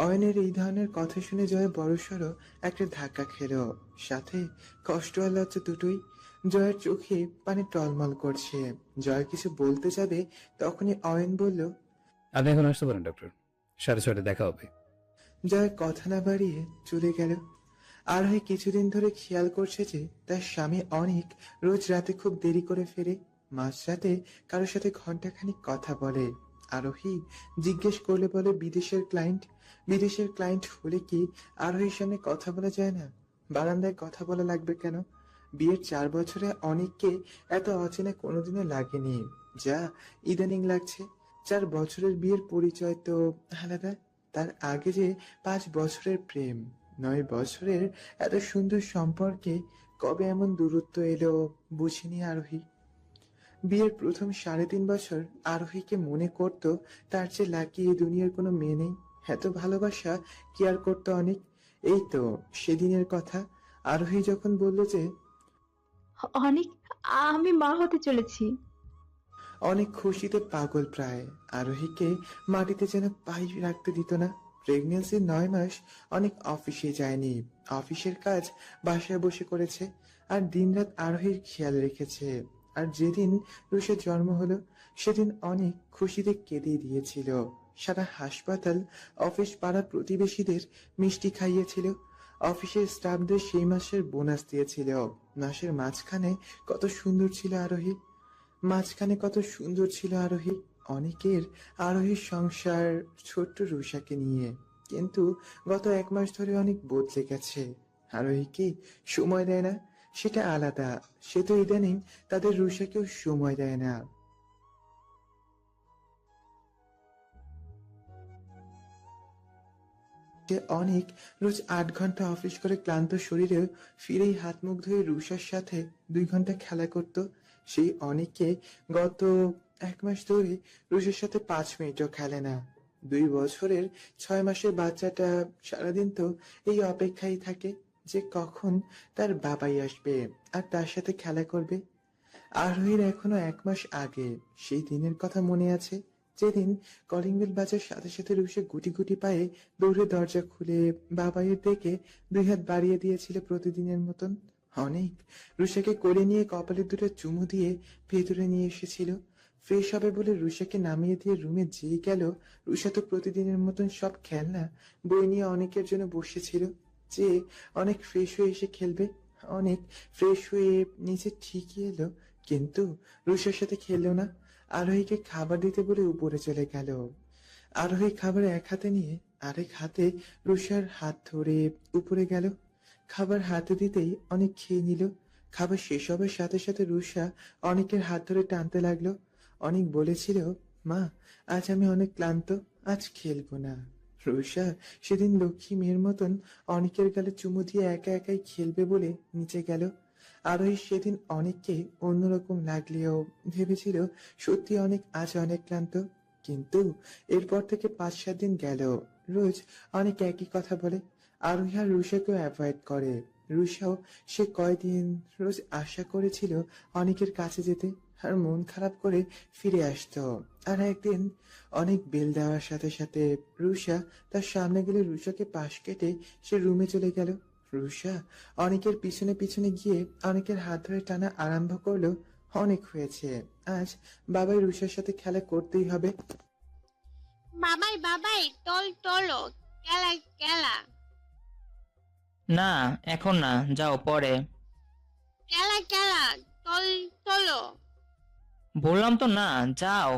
অয়নের এই ধরনের কথা শুনে জয় বড়সড় একটা ধাক্কা খেল, সাথে কষ্ট আর লজ্জা দুটোই। জয়ের চোখে পানি টলমল করছে। জয় কিছু বলতে যাবে, তখনই অয়ন বলল, আপনি এখন আসতে পারেন ডক্টর, 6:30 দেখা হবে। জয় কথা না বাড়িয়ে চলে গেল। আরোহী কিছুদিন ধরে খেয়াল করছে যে তার স্বামী অনেক রোজ রাতে খুব দেরি করে ফেরে, মাঝরাতে কারোর সাথে ঘন্টাখানিক কথা বলে। আরোহী জিজ্ঞেস করলে বলে বিদেশের ক্লায়েন্ট হলে কি আরোহীর সামনে কথা বলা যায় না? বারান্দায় কথা বলা লাগবে কেন? বিয়ের 4 বছরে অনেককে এত অচেনা কোনোদিনও লাগেনি যা ইদানিং লাগছে। 4 বছরের বিয়ের পরিচয় তো আলাদা। তার আগে যে 5 বছরের প্রেম, 9 বছরের এত সুন্দর সম্পর্কে কবে এমন দূরত্ব এলো বুঝিনি আরোহী। বিয়ের প্রথম 3.5 বছর আরোহীকে মনে করত তার চেয়ে লাকি এই দুনিয়ার কোনো মেয়ে নেই। এত ভালোবাসা কেয়ার করতো অনেক। এই তো সেদিনের কথা, আরোহী যখন বলল যে অনেক, আমি মা হতে চলেছি। অনেক খুশিতে পাগল প্রায়, আরোহীকে মাটিতে যেন পাই রাখতে দিত না। প্রেগনেন্সির 9 মাস অনেক অফিসে যায়নি, অফিসের কাজ বাসায় বসে করেছে, আর দিনরাত আরোহীর খেয়াল রেখেছে। আর যেদিন রুশের জন্ম হলো সেদিন অনেক খুশিতে কেঁদে দিয়েছিল। সারা হাসপাতাল, অফিস, পাড়া প্রতিবেশীদের মিষ্টি খাইয়েছিল। অফিসের স্টাফদের সেই মাসের বোনাস দিয়েছিল। মাসের মাঝখানে কত সুন্দর ছিল আরোহী, মাঝখানে কত সুন্দর ছিল আরোহী। অনেকের আরোহীর সংসার ছোট্ট রুষাকে নিয়ে, কিন্তু গত 1 মাস ধরে অনেক বদলে গেছে। আরোহীকে সময় দেয় না, সেটা আলাদা। সে তো ইদানিং তাদের রুষাকেও সময় দেয় না। সে অনেক রোজ 8 ঘন্টা অফিস করে ক্লান্ত শরীরেও ফিরেই হাত মুখ ধুয়ে রুষার সাথে 2 ঘন্টা খেলা করত। সেই অনেককে গত 1 মাস ধরে রুষার সাথে 5 মিনিটও খেলে না। 2 বছরের 6 মাসের বাচ্চাটা সারাদিন তো এই অপেক্ষায় থাকে যে কখন তার বাবাই আসবে আর তার সাথে খেলা করবে। আরোহীর এখনো 1 মাস আগে সেই দিনের কথা মনে আছে, যেদিন কলিং বেল বাজার সাথে সাথে রুষে গুটি গুটি পায়ে দৌড়ে দরজা খুলে বাবাইয়ের ডেকে 2 হাত বাড়িয়ে দিয়েছিল প্রতিদিনের মতন। অনেক রুষাকে কোলে নিয়ে কপালে দুটো চুমু দিয়ে ভেতরে নিয়ে এসেছিল। ফ্রেশ হবে বলে রুষাকে নামিয়ে দিয়ে রুমে যেই গেল, রুষা তো প্রতিদিনের মতন সব খেলনা বই নিয়ে অনেকের জন্য বসেছিল, যে অনেক ফ্রেশ হয়ে এসে খেলবে। অনেক ফ্রেশ হয়ে নিচে ঠিকই এলো, কিন্তু রুষার সাথে খেললো না। আরোহীকে খাবার দিতে বলে উপরে চলে গেল। আরোহী খাবার এক হাতে নিয়ে আরেক হাতে রুষার হাত ধরে উপরে গেল। খাবার হাতে দিতেই অনেক খেয়ে নিল। খাবার শেষ হবার সাথে সাথে রুষা অনেকের হাত ধরে টানতে লাগলো। অনেক বলেছিল, মা আজ আমি অনেক ক্লান্ত, আজ খেলবো না। রুষা সেদিন লক্ষ্মী মেয়ের মতন অনেকের গালে চুমু দিয়ে একা একাই খেলবে বলে নিচে গেল। আরোহী সেদিন অনেককে অন্যরকম লাগলেও ভেবেছিল সত্যি অনেক আজ অনেক ক্লান্ত। কিন্তু এরপর থেকে 5-7 দিন গেল, রোজ অনেক একই কথা বলে। আরোহী আর রুষাকেও অ্যাভয়েড করে। রুষাও সে কয়দিন রোজ আশা করেছিল অনেকের কাছে যেতে, আর মন খারাপ করে ফিরে আসতো। আর একদিন অনেক বেল দেওয়ার সাথে সাথে রুষা তার সামনে গেলে রুষাকে পাশ কেটে সে রুমে চলে গেল। রুষা অনেকের পিছনে পিছনে গিয়ে অনেকের হাত ধরে টানা আরম্ভ করলো। অনেক হয়েছে, আজ বাবাই রুষার সাথে খেলা করতেই হবে। বাবাই বাবাই টল টলো কেলা কেলা না, এখন না, যাও পরে। কেলা কেলা টল টলো। বললাম তো না, যাও।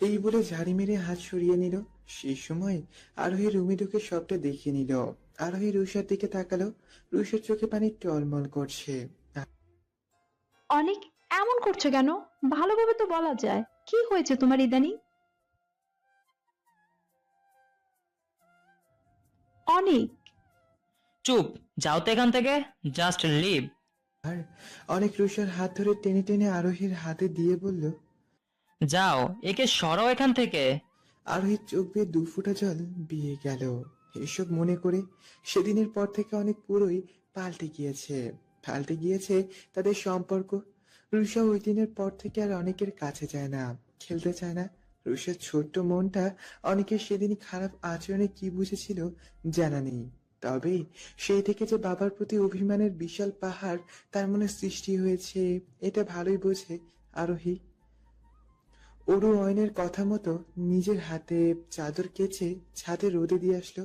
এই বলে ঝাড়ি মেরে হাত সরিয়ে নিল। সেই সময় আরোহী রুমে ঢুকে সবটা দেখে নিল। আরোহী রুষার দিকে তাকালো, রুষার চোখে পানি টলমল করছে। অনেক, এমন করছো কেন? ভালোভাবে তো বলা যায়। কি হয়েছে তোমার ইদানিং? অনেক। চুপ, যাও তো এখান থেকে, জাস্ট লিভ। আর অনেক রুষার হাত ধরে টেনে টেনে আরোহীর হাতে দিয়ে বলল, যাও, একে সরাও এখান থেকে। আরোহীর চোখ বেয়ে 2 ফোঁটা জল বেয়ে গেল। এসব মনে করে সেদিনের পর থেকে অনেক পুরোই পাল্টে গিয়েছে তাদের সম্পর্ক। রুষা ওই দিনের পর থেকে আর অনেকের কাছে যায় না, খেলতে চায় না, রুষার ছোট্ট মনটা অনেকের সেদিন খারাপ আচরণে কি বুঝেছিল জানা নেই। তবে সেই থেকে যে বাবার প্রতি অভিমানের বিশাল পাহাড় তার মনে সৃষ্টি হয়েছে এটা ভালোই বোঝে আরোহী। অরু অয়নের কথা মতো নিজের হাতে চাদর কেচে ছাদে রোদে দিয়ে আসলো।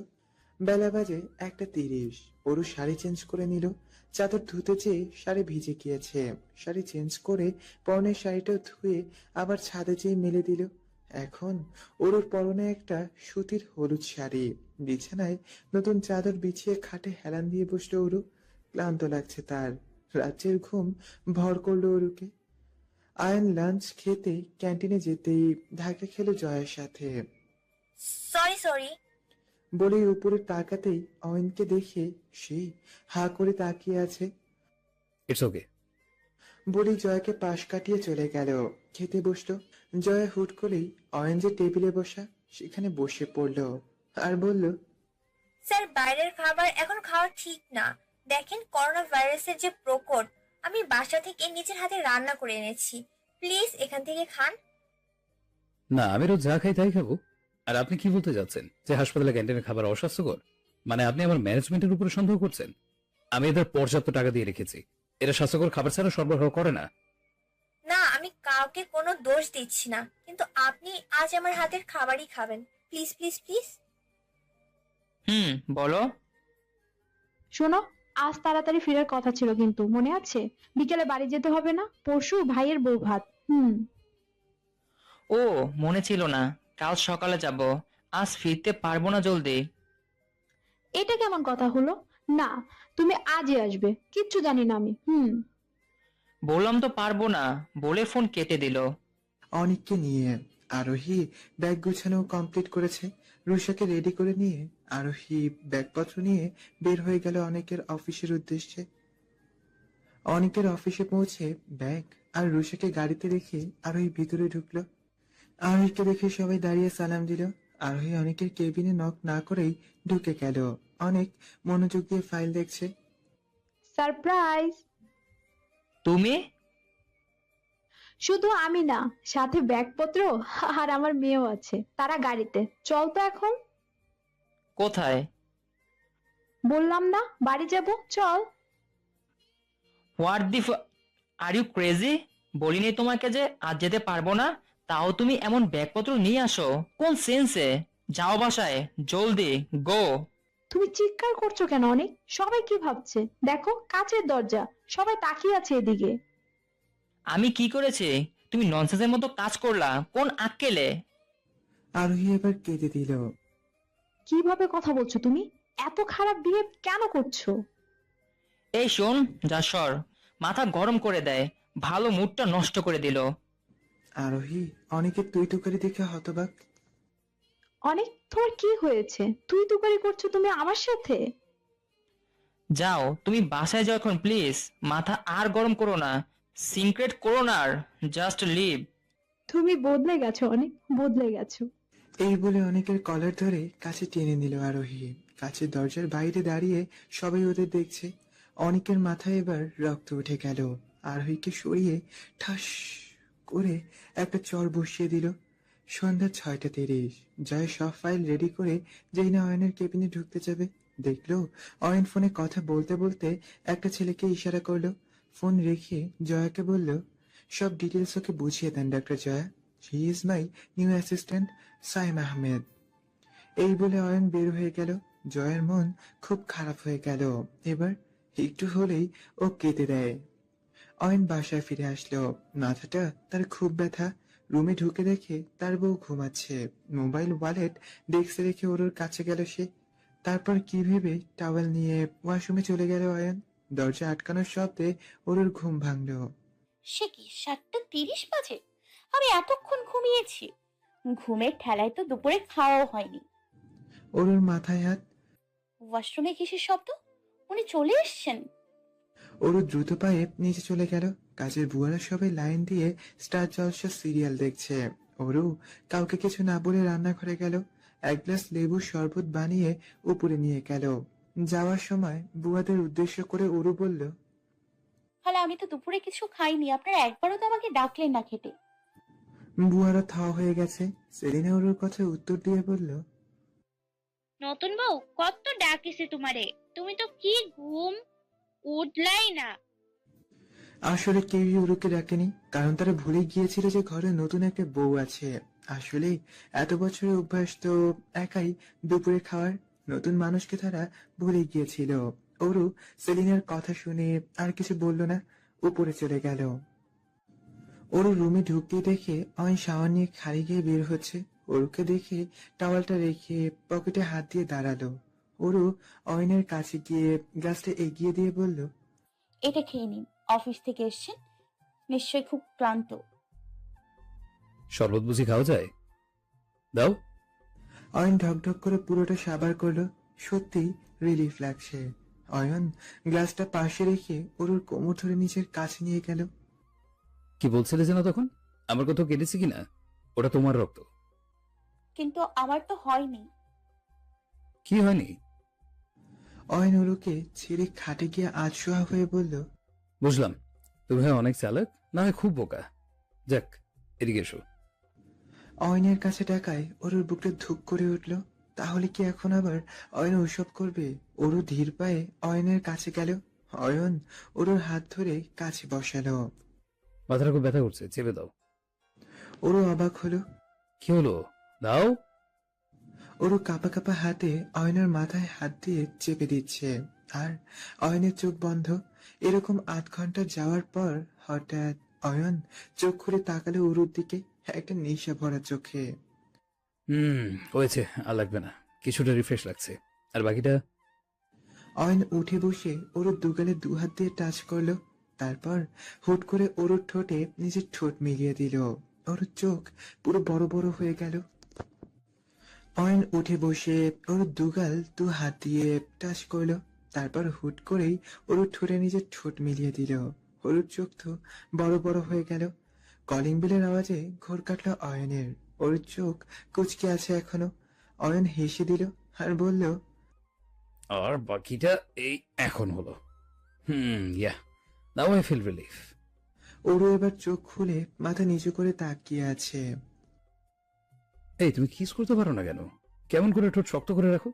বেলা বাজে 1:30। অরু শাড়ি চেঞ্জ করে নিল। চাদর ধুতে চেয়ে শাড়ি ভিজে গিয়েছে। শাড়ি চেঞ্জ করে পরনের শাড়িটাও ধুয়ে আবার ছাদে যেয়ে মেলে দিল। এখন অরুর পরনে একটা সুতির হলুদ শাড়ি। বিছানায় নতুন চাদর বিছিয়ে খাটে হেলান দিয়ে বসলো অরু। ক্লান্ত লাগছে তার। রাজ্যের ঘুম ভর করলো অরুকে। আয়ন লাঞ্চ খেতে ক্যান্টিনে যেতেই ধাক্কা খেলো জয়ের সাথে। সরি। বলেই উপরে তাকাতেই অয়নকে দেখে সে হা করে তাকিয়ে আছে। It's okay. বলেই জয়াকে পাশ কাটিয়ে চলে গেল। খেতে বসলো। জয়া হুট করেই অয়ন যে টেবিলে বসা সেখানে বসে পড়লো আর বলল, স্যার, বাইরের খাবার এখন খাওয়া ঠিক না। দেখেন করোনা ভাইরাসের যে প্রকোপ, আমি বাসা থেকে নিজের হাতে রান্না করে এনেছি। প্লিজ এখান থেকে খান। না, আমি রোজ যা খাই তাই খাবো। আর আপনি কি বলতে যাচ্ছেন যে হাসপাতালে ক্যান্টিনের খাবার অস্বাস্থ্যকর? মানে আপনি আমার ম্যানেজমেন্টের উপরে সন্দেহ করছেন? আমি এদের পর্যাপ্ত টাকা দিয়ে রেখেছি, এরা স্বাস্থ্যকর খাবার ছাড়া সরবরাহ করে না। না, আমি কাউকে কোনো দোষ দিচ্ছি না, কিন্তু আপনি আজ আমার হাতের খাবারই খাবেন। Please please please. বলো। শোনো, আজ তাড়াতাড়ি ফেরার কথা ছিল কিন্তু মনে আছে? বিকেলে বাড়ি যেতে হবে না? পরশু ভাইয়ের বউ ভাত। ও, মনে ছিল না। কাল সকালে যাব। আজ ফিরতে পারবো না জলদি। এটা কেমন কথা হলো? না, তুমি আজই আসবে। কিচ্ছু জানি না আমি। বললাম তো পারবো না বলে ফোন কেটে দিল। অনিককে নিয়ে আরোহী ব্যাগ গুছানো কমপ্লিট করেছে। রুষাকে রেডি করে নিয়ে আরোহী ব্যাগপত্র নিয়ে বের হয়ে গেল অনেকের অফিসের উদ্দেশ্যে। অনেকের অফিসে পৌঁছে ব্যাগ আর রুষাকে গাড়িতে রেখে আরোহী ভিতরে ঢুকলো। আরোহীকে দেখে সবাই দাঁড়িয়ে সালাম দিল। আরোহী অনেকের কেবিনে নক না করেই ঢুকে গেল। অনেক মনোযোগ দিয়ে ফাইল দেখছে। সারপ্রাইজ! তুমি? শুধু আমি না, সাথে ব্যাগপত্র আর আমার মেয়েও আছে। তারা গাড়িতে। চল তো এখন। কোথায়? বললাম না বাড়ি যাব, চল। What the are you crazy? বলিনি তোমাকে যে আজ যেতে পারবো না, তাও তুমি এমন ব্যাগপত্র নিয়ে আসো? কোন সেন্সে? যাও বাসায় জলদি, গো। তুমি চিৎকার করছো কেন অনেক? সবাই কি ভাবছে দেখো, কাচের দরজা, সবাই তাকিয়ে আছে এদিকে। আমি কি করেছি? তুমি ননসেন্সের মতো কাজ করলা কোন আক্কেলে? আরোহী এবার কেঁদে দিল। কিভাবে কথা বলছো তুমি? এত খারাপ বিহেভ কেন করছো? এই শোন, যা সর। মাথা গরম করে দেয়, ভালো মুডটা নষ্ট করে দিল। আরোহী অনেকের তুই তুকারি দেখে হতবাক। অনেক, তোমার কি হয়েছে? তুই তুকারি করছো তুমি আমার সাথে? যাও, তুমি বাসায় যাও এখন প্লিজ। মাথা আর গরম করো না, সিক্রেট করো না, আর জাস্ট লিভ। তুমি বদলে গেছো অনেক, বদলে গেছো। এই বলে অনেকের কলার ধরে কাছে টেনে নিল আরোহী। কাছের দরজার বাইরে দাঁড়িয়ে সবাই ওদের দেখছে। অনেকের মাথায় এবার রক্ত উঠে গেল। আরোহীকে সরিয়ে ঠাস করে একটা চর বসিয়ে দিল। সন্ধ্যা 6:30। জয় সব ফাইল রেডি করে যেই না অয়নের কেবিনে ঢুকতে যাবে, দেখলো অয়ন ফোনে কথা বলতে বলতে একটা ছেলেকে ইশারা করলো। ফোন রেখে জয়াকে বলল, সব ডিটেলস ওকে বুঝিয়ে দেন doctor Joya. He is my new assistant Saim Ahmed. এই বলে অয়ন বের হয়ে গেল। জয়ের মন খুব খারাপ হয়ে গেল। এবার একটু হলেই ও কেঁদে দেয়। অয়ন বাসায় ফিরে আসলো। মাথাটা তার খুব ব্যথা। রুমে ঢুকে দেখে তার বউ ঘুমাচ্ছে। মোবাইল ওয়ালেট ডেস্কে রেখে ওর কাছে গেল সে। তারপর কি ভেবে টাওয়েল নিয়ে ওয়াশরুমে চলে গেল অয়ন। দরজা আটকানোর শব্দে ওর ঘুম ভাঙলো। সে কি 7:30 বাজে? আমি এতক্ষণ ঘুমিয়েছি। ঘুমের ঠেলায় তো দুপুরে খাওয়াও হয়নি। ওর মাথায় হাত। ওয়াশরুমে কিসের শব্দ? উনি চলে এসেছেন? ওর দ্রুত পায়ে নিচে চলে গেল। কাজের বুয়ারা সবাই লাইন দিয়ে স্টার জলসা সিরিয়াল দেখছে। ওরও কাউকে কিছু না বলে রান্নাঘরে গেল। এক গ্লাস লেবুর শরবত বানিয়ে উপরে নিয়ে গেল। যাওয়ার সময় বুয়াদের উদ্দেশ্য করে ওরু বলল, তাহলে আমি তো দুপুরে কিছু খাইনি, আপনারা একবারও তো আমাকে ডাকলেন না খেতে। বুয়ারা থাওয়া হয়ে গেছে। সেলিনা ওর কথা উত্তর দিয়ে বলল, নতুন বউ কত ডাকিছে তোমারে, তুমি তো কি ঘুম উঠলাই না। আসলে কেউই ওরুকে ডাকেনি, কারণ তারা ভুলে গিয়েছিল যে ঘরে নতুন একটা বউ আছে। আসলে এত বছরের অভ্যাস তো একাই দুপুরে খাওয়ার, নতুন মানুষকে তারা ভুলে গিয়েছিল। ওরু সেলিনার কথা শুনে আর কিছু বলল না, উপরে চলে গেল। ওরু রুমে ঢুকতে দেখে অয়ন শাওয়ার নিয়ে খালি গিয়ে বের হচ্ছে। ওরুকে দেখে টাওয়ালটা রেখে পকেটে হাত দিয়ে দাঁড়ালো। ওরু অয়নের কাছে গিয়ে গ্লাসটা এগিয়ে দিয়ে বলল, এটা খেয়ে নিন, অফিস থেকে এসেছেন, নিশ্চয়ই খুব ক্লান্ত। শরবত বুঝি খাওয়া যায়? দাও। অয়ন ঢকঢক করে পুরোটা সাবার করলো। সত্যি রিলিফ লাগছে। অয়ন গ্লাসটা পাশে রেখে ওরুর কোমর ধরে নিজের কাছে নিয়ে গেল। কি বলছিলে যেন তখন? আমার কোথাও কেটেছে কিনা? ওটা তোমার রক্ত। কিন্তু আমার তো হয়নি। কি হয়নি? অয়ন ওরুকে ছেড়ে খাটে গিয়ে আধশোয়া হয়ে বলল, বুঝলাম, তুমি হয় অনেক চালাক, না হয় খুব বোকা। যাক, এদিকে এসো। অয়নের কাছে টাকায় ওরুর বুকটা ধুক করে উঠল। তাহলে কি এখন আবার অয়ন ওসব করবে? ওরু ধীর পায়ে অয়নের কাছে গেল। অয়ন ওরুর হাত ধরে কাছে বসালো। মাথাটা খুব ব্যথা করছে, চেপে দাও। ওরু অবাক হলো। কি হলো? দাও। ওরু কাঁপা কাঁপা হাতে অয়নের মাথায় হাত দিয়ে চেপে দিচ্ছে, আর অয়নের চোখ বন্ধ। এরকম 8 ঘন্টা যাওয়ার পর হঠাৎ অয়ন চোখ খুলে তাকালো ওরুর দিকে, একটা নেশা ভরা চোখে। হয়েছে, আর লাগবে না, কিছুটা রিফ্রেশ লাগছে। আর বাকিটা? অয়ন উঠে বসে ওরুর দুগালে 2 হাত দিয়ে টাচ করলো। তারপর হুট করে ওরুর ঠোঁটে নিজের ঠোঁট মিলিয়ে দিল। ওরুর চোখ পুরো বড় বড় হয়ে গেল। অয়ন উঠে বসে ওর দুগাল 2 হাত দিয়ে টাচ করলো। তারপর হুট করেই ওর ঠোঁটে নিজের ঠোঁট মিলিয়ে দিল। ওর চোখ তো বড় বড় হয়ে গেল। কলিং বেলের আওয়াজে ঘোর কাটল অয়নের। ওর চোখ কুচকে আছে এখনো। অয়ন হেসে দিল আর বলল, আর বাকিটা এই এখন হলো। ইয়া, নাও আই ফিল রিলিফ। ওরও এবার চোখ খুলে মাথা নিচু করে তাকিয়ে আছে। এই, তুমি কিস করতে পারো না কেন? কেমন করে ঠোঁট শক্ত করে রাখো?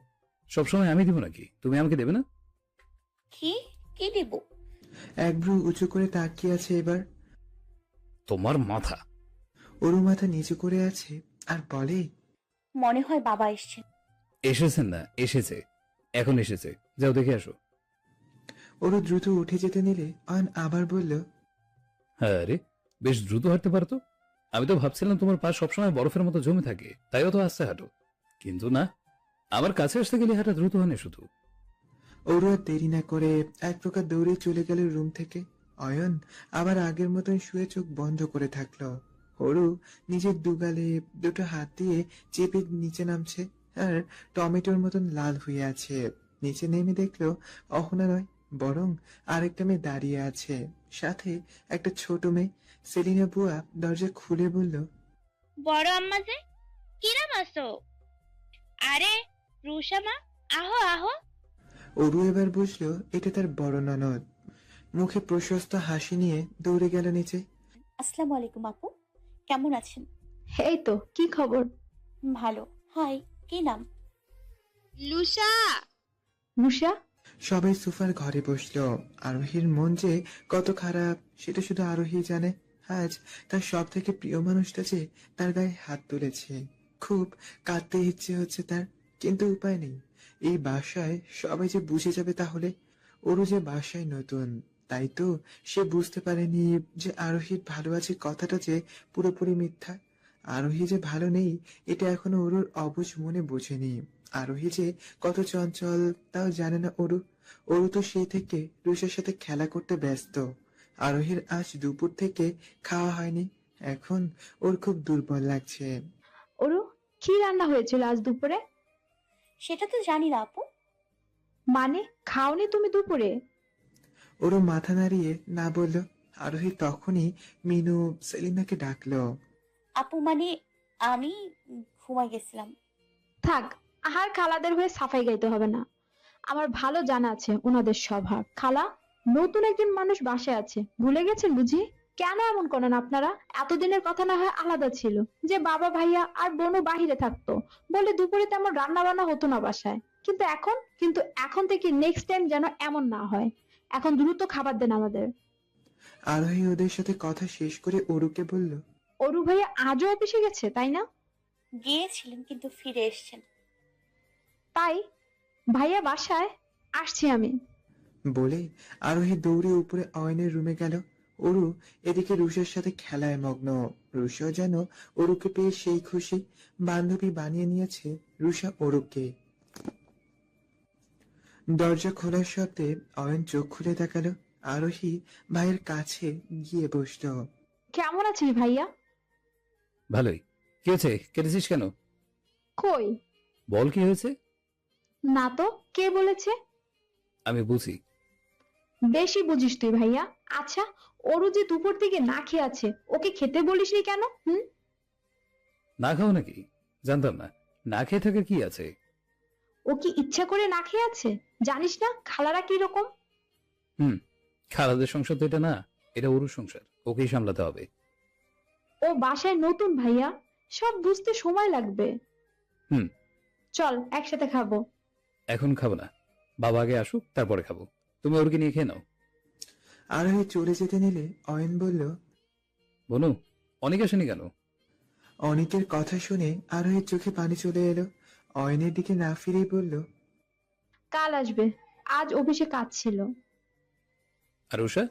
সবসময় আমি দিব নাকি? তুমি আমাকে দেবে না? কি কি দেব? এক ভ্রু উঁচু করে তাকিয়ে আছে এবার। তোমার মাথা। ওরু মাথা নিচু করে আছে আর বলে, মনে হয় বাবা এসছেন। এসেছেন না, এসেছে, এখন এসেছে। যাও দেখে আসো। ওরু দ্রুত উঠে যেতে নিলে অয়ন আবার বলল, হ্যাঁ রে, বেশ দ্রুত হাঁটতে পারতো। আমি তো ভাবছিলাম তোমার পা সবসময় বরফের মতো জমে থাকে, তাইও তো আস্তে হাঁটো। কিন্তু না, আমার কাছে আসতে গেলে হাঁটা দ্রুত হয় না শুধু। ওরু আর দেরি না করে এক প্রকার দৌড়ে চলে গেল রুম থেকে। অয়ন আবার আগের মতন শুয়ে চোখ বন্ধ করে থাকলো। ওরু নিজের দুগালে 2টো হাত দিয়ে চেপে নিচে নামছে, আর টমেটোর মতন লাল হয়ে আছে। নিচে নেমে দেখলো অহনা নয়, বরং আরেকটা মেয়ে দাঁড়িয়ে আছে, সাথে একটা ছোট মেয়ে। সেলিনা বুয়া দরজা খুলে বলল, বড় আম্মা যে, কিরাম আছো? আরে রুষা মা, আহো আহো। ওরু এবার বুঝলো এটা তার বড় ননদ। মুখে প্রশস্ত হাসি নিয়ে দৌড়ে গেল নিচে। আসসালামু আলাইকুম আপু, কেমন আছেন? এই তো, কি খবর? ভালো। হাই, কি নাম? লুসা। রুষা? সবাই সোফার ঘরে বসলো। আরোহীর মন যে কত খারাপ সেটা শুধু আরোহী জানে। আজ তার সব থেকে প্রিয় মানুষটা যে তার গায়ে হাত তুলেছে। খুব কাঁদতে ইচ্ছে হচ্ছে তার, কিন্তু উপায় নেই। এই বাসায় সবাই যে বুঝে যাবে তাহলে। ওরও যে বাসায় নতুন, তাই তো সে বুঝতে পারেনি যে আরোহীর ভালো আছে কথাটা যে পুরোপুরি মিথ্যা। আরোহী যে ভালো নেই এটা এখনো ওরুর অবুঝ মনে বোঝেনি। আরোহী যে কত চঞ্চল তাও জানে না ওরু। ওরু তো সেই থেকে রুষার সাথে খেলা করতে ব্যস্ত। আরোহীর আজ দুপুর থেকে খাওয়া হয়নি, এখন ওর খুব দুর্বল লাগছে। ওরু, কি রান্না হয়েছিল আজ দুপুরে? সেটা তো জানি না আপু। মানে খাওনি তুমি দুপুরে? ওরু মাথা নাড়িয়ে না বলল। আরোহী তখনই মিনু সেলিনাকে ডাকলো। আপু মানে আমি ঘুমাই গেছিলাম। থাক, আর খালাদের হয়ে সাফাই গাইতে হবে না। আমার ভালো জানা আছে ওনাদের স্বভাব। খালা, নতুন একজন মানুষ বাসায় আছে, ভুলে গেছেন বুঝি? কেন এমন করেন আপনারা? এতদিনের কথা না হয় আলাদা ছিল, যে বাবা ভাইয়া আর বোনও বাহিরে থাকতো বলে দুপুরে তেমন রান্না বান্না হতো না বাসায়। কিন্তু এখন থেকে নেক্সট টাইম যেন এমন না হয়। এখন দ্রুত খাবার দেন আমাদের। আরোহী ওদের সাথে কথা শেষ করে অরুকে বলল, অরু ভাইয়া আজও অফিসে গেছে তাই না? গিয়েছিলেন কিন্তু ফিরে এসেছেন। তাই ভাইয়া বাসায়, আসছি আমি। বলে আরোহী দৌড়ে উপরে অয়নের রুমে গেল। অরু এদিকে রুষার সাথে খেলায় মগ্ন। রুষাও যেন অরুকে পেয়ে সেই খুশি, বান্ধবী বানিয়ে নিয়েছে রুষা অরুকে। দরজা খোলার শব্দে অয়ন চোখ খুলে তাকালো। আরোহী ভাইয়ের কাছে গিয়ে বসলো। কেমন আছিস ভাইয়া? ভালোই। কি হয়েছে, কেটেছিস কেন? কই? বল কি হয়েছে। না তো, কে বলেছে? আমি বুঝি। বেশি বুঝিস তুই ভাইয়া। আচ্ছা, অরু যে দুপুর থেকে না খেয়ে আছে, ওকে খেতে বলিসনি কেন? না খাও নাকি? জানতাম না। না খেয়ে থাকার কি আছে? ও কি ইচ্ছা করে না খেয়ে আছে? জানিস না খালারা কি রকম? খালাদের সংসার তো এটা না, এটা ওর সংসার, ওকেই সামলাতে হবে। ও বাসায় নতুন ভাইয়া, সব বুঝতে সময় লাগবে। হুম। চল একসাথে খাবো। এখন খাবো না, বাবা আগে আসুক তারপরে খাবো। তুমি ওরকে নিয়ে খেয়ে নাও। আরোহী চলে যেতে নিলে অয়ন বলল, বনু, অনেক আসেনি কেন? অনেকের কথা শুনে আরোহীর চোখে পানি চলে এলো। অয়নের দিকে না ফিরেই বলল, কাল আসবে, আজ অফিসে কাজ ছিল। আর উষা?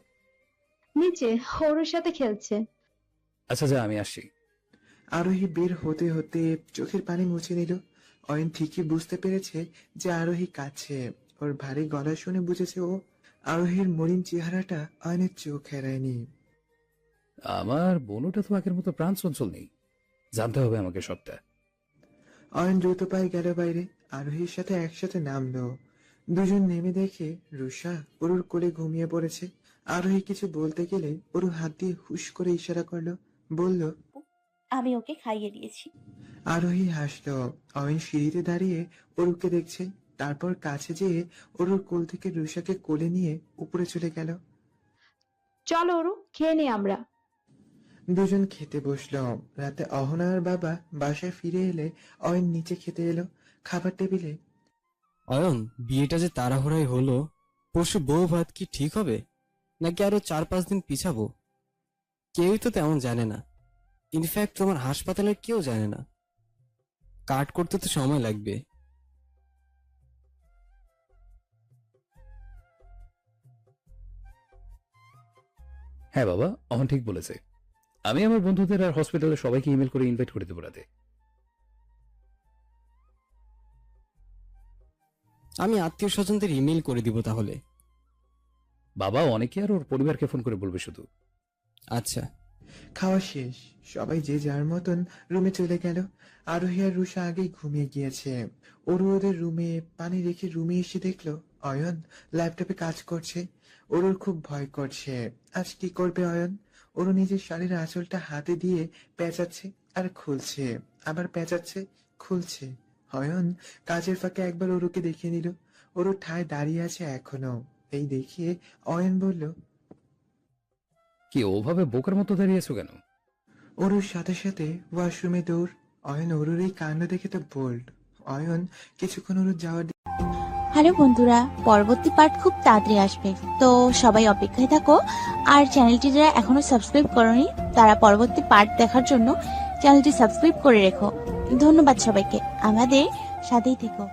নিচে অরুর সাথে খেলছে। আচ্ছা যা, আমি আসছি। আরোহী বের হতে হতে চোখের পানি মুছে নিল। অয়ন ঠিকই বুঝতে পেরেছে যে আরোহী কাছে। ওর ভারী গলা শুনে বুঝেছে ও। আরোহীর মলিন চেহারাটা অয়নের চোখ এড়ায়নি। আমার বনুটা তো আগের মতো প্রাণ চঞ্চল নেই, জানতে হবে আমাকে সবটা। অয়ন দ্রুত পায়ে গেল বাইরে। আরোহীর সাথে একসাথে নামলো। দুজন নেমে দেখে রুষা অরুর কোলে ঘুমিয়ে পড়েছে। আরোহী কিছু বলতে গেলে অরু হাত দিয়ে হুশ করে ইশারা করলো, বলল, আমি ওকে খাইয়ে দিয়েছি। আরোহী হাসলো। অয়ন সিঁড়িতে দাঁড়িয়ে অরুকে দেখছে। তারপর কাছে যেয়ে অরুর কোল থেকে রুষাকে কোলে নিয়ে উপরে চলে গেল। চলো অরু, খেয়ে নি আমরা। দুজন খেতে বসলো। রাতে অহনার বাবা বাসায় ফিরে এলে অয়ন নিচে খেতে এলো। খাবার টেবিলে অয়ন, বিয়েটা যে তাড়াহুড়াই হলো, পরশু বউ ভাত কি ঠিক হবে নাকি আরো 4-5 দিন পিছাবো? কেউই তো তেমন জানে না। ইনফ্যাক্ট তোমার হাসপাতালের কেউ জানে না। কাট করতে তো সময় লাগবে। হ্যাঁ বাবা, অহন ঠিক বলেছে। আমি আমার বন্ধুদের আর হসপিটালে সবাইকে ইমেল করে ইনভাইট করে দেবো রাতে। আমি আত্মীয় স্বজনদের ইমেল করে দিব তাহলে। বাবা অনেকে আর ওর পরিবারকে ফোন করে বলবে শুধু। আচ্ছা। খাওয়া শেষ। সবাই যে যার মতন রুমে চলে গেল। আরোহী আর রুষা আগেই ঘুমিয়ে গিয়েছে। অরু ওদের রুমে পানি রেখে রুমে এসে দেখলো অয়ন ল্যাপটপে কাজ করছে। অরুর খুব ভয় করছে। আজ কি করবে অয়ন? অরু নিজের শাড়ির আঁচলটা হাতে দিয়ে পেঁচাচ্ছে আর খুলছে, আবার পেঁচাচ্ছে, খুলছে। অয়ন কাজের ফাঁকে একবার অরুকে দেখিয়ে নিল। অরু ঠায় দাঁড়িয়ে আছে এখনো। এই দেখিয়ে অয়ন বলল, কি ওভাবে বোকার মতো দাঁড়িয়েছো কেন? অরুর সাথে সাথে ওয়াশরুমে দৌড়। অয়ন অরুর এই কাণ্ড দেখে তো বোল্ড। অয়ন কিছুক্ষণ অরুর যাওয়ার হ্যালো বন্ধুরা, পরবর্তী পার্ট খুব তাড়াতাড়ি আসবে, তো সবাই অপেক্ষায় থাকো। আর চ্যানেলটি যারা এখনো সাবস্ক্রাইব করোনি তারা পরবর্তী পার্ট দেখার জন্য চ্যানেলটি সাবস্ক্রাইব করে রেখো। ধন্যবাদ সবাইকে, আমাদের সাথেই থেকো।